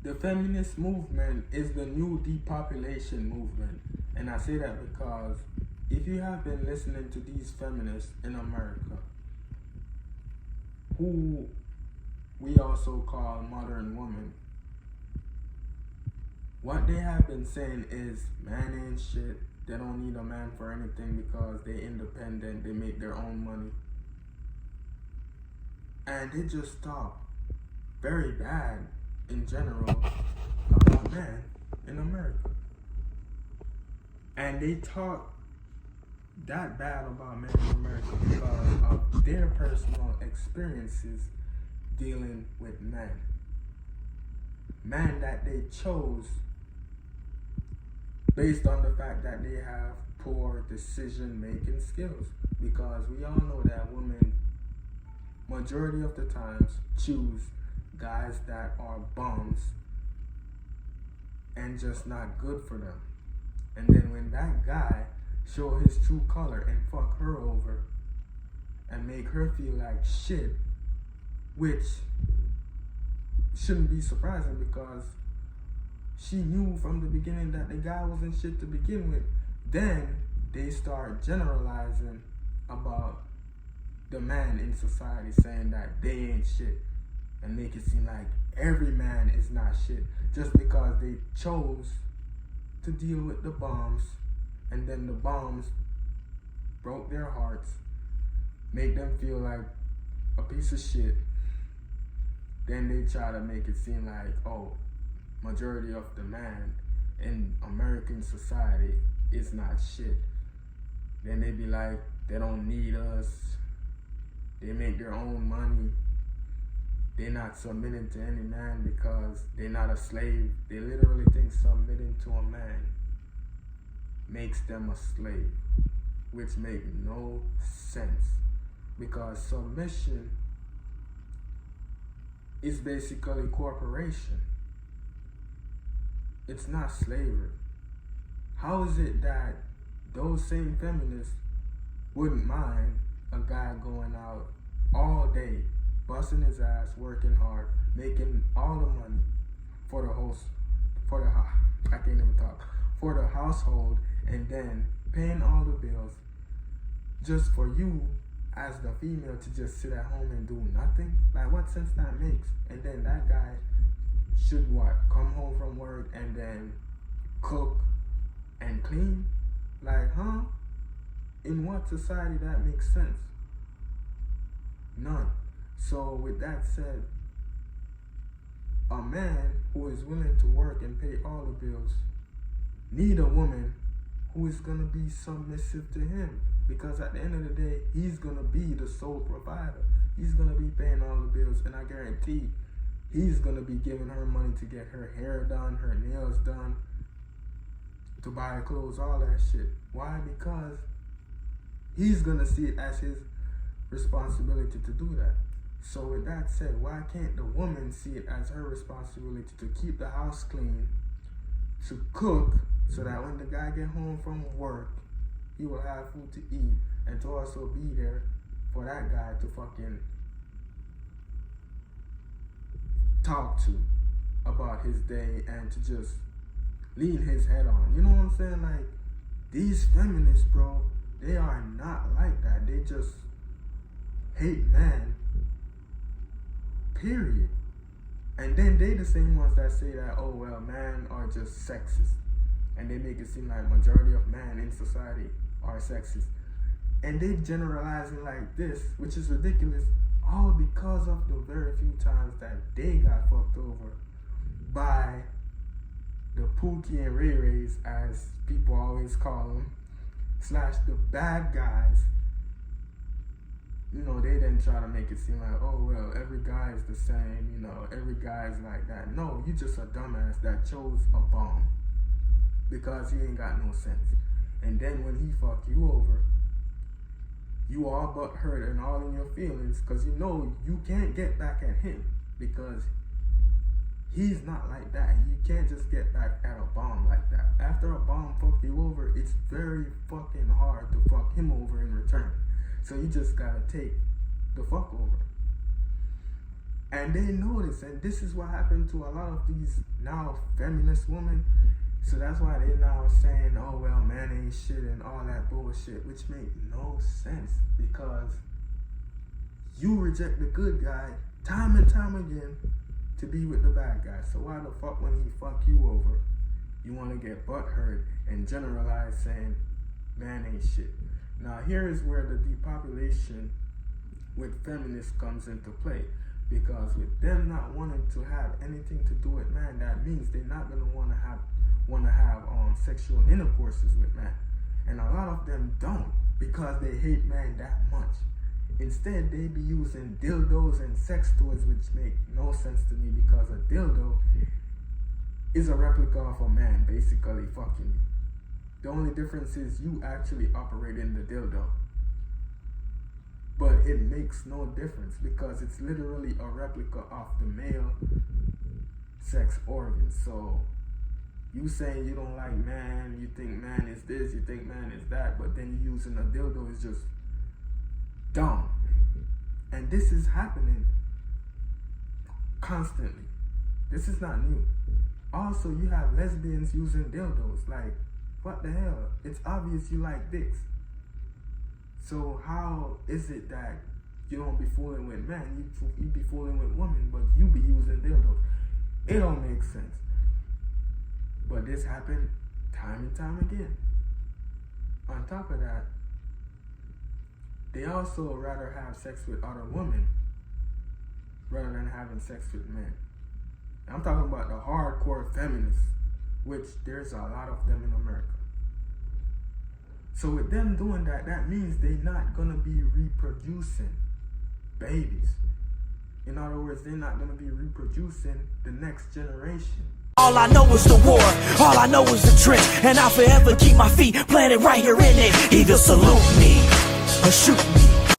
The feminist movement is the new depopulation movement. And I say that because if you have been listening to these feminists in America, who we also call modern women, what they have been saying is man ain't shit. They don't need a man for anything because they're independent, they make their own money. And they just talk very bad in general about men in America. And they talk that bad about men in America because of their personal experiences dealing with men. Men that they chose based on the fact that they have poor decision-making skills. Because we all know that women, majority of the times, choose guys that are bums and just not good for them. And then when that guy show his true color and fuck her over and make her feel like shit, which shouldn't be surprising because she knew from the beginning that the guy wasn't shit to begin with, then they start generalizing about the man in society, saying that they ain't shit and make it seem like every man is not shit just because they chose to deal with the bombs, and then the bombs broke their hearts, make them feel like a piece of shit. Then they try to make it seem like, oh, majority of the man in American society is not shit. Then they be like, they don't need us, they make their own money, they're not submitting to any man because they're not a slave. They literally think submitting to a man makes them a slave, which make no sense, because submission is basically cooperation. It's not slavery. How is it that those same feminists wouldn't mind a guy going out all day, busting his ass, working hard, making all the money for the for the household, and then paying all the bills, just for you as the female to just sit at home and do nothing? Like, what sense that makes? And then that guy should come home from work and then cook and clean? Like, huh? In what society that makes sense? None. So with that said, a man who is willing to work and pay all the bills need a woman who is going to be submissive to him, because at the end of the day, he's going to be the sole provider. He's going to be paying all the bills, and I guarantee he's going to be giving her money to get her hair done, her nails done, to buy clothes, all that shit. Why? Because he's going to see it as his responsibility to do that. So with that said, why can't the woman see it as her responsibility to keep the house clean, to cook, so that when the guy get home from work, he will have food to eat, and to also be there for that guy to fucking talk to about his day and to just lean his head on. You know what I'm saying? Like, these feminists, bro, they are not like that. They just hate man, period. And then they the same ones that say that, oh well, men are just sexist, and they make it seem like majority of men in society are sexist, and they generalizing like this, which is ridiculous, all because of the very few times that they got fucked over by the Pookie and Ray Rays, as people always call them, / the bad guys. You know, they didn't try to make it seem like, oh well, every guy is the same, you know, every guy is like that. No, you just a dumbass that chose a bomb because he ain't got no sense. And then when he fuck you over, you all but hurt and all in your feelings, because you know you can't get back at him, because he's not like that. You can't just get back at a bomb like that. After a bomb fuck you over, it's very fucking hard to fuck him over in return. So you just gotta take the fuck over. And they know this, and this is what happened to a lot of these now feminist women. So that's why they're now saying, oh, well, man ain't shit and all that bullshit, which make no sense, because you reject the good guy time and time again to be with the bad guy. So why the fuck when he fuck you over, you want to get butthurt and generalize saying, man ain't shit? Now here is where the depopulation with feminists comes into play. Because with them not wanting to have anything to do with man, that means they're not gonna want to have sexual intercourses with man. And a lot of them don't, because they hate man that much. Instead, they be using dildos and sex toys, which make no sense to me, because a dildo is a replica of a man basically fucking you. The only difference is you actually operate in the dildo. But it makes no difference, because it's literally a replica of the male sex organ. So you saying you don't like man, you think man is this, you think man is that, but then you using a dildo is just dumb. And this is happening constantly. This is not new. Also, you have lesbians using dildos. Like, what the hell? It's obvious you like dicks. So how is it that you don't be fooling with men, you be fooling with women, but you be using dildos? It don't make sense. But this happened time and time again. On top of that, they also rather have sex with other women rather than having sex with men. I'm talking about the hardcore feminists, which there's a lot of them in America. So with them doing that, that means they're not going to be reproducing babies. In other words, they're not going to be reproducing the next generation. All I know is the war, all I know is the trench, and I'll forever keep my feet planted right here in it. Either salute me or shoot me.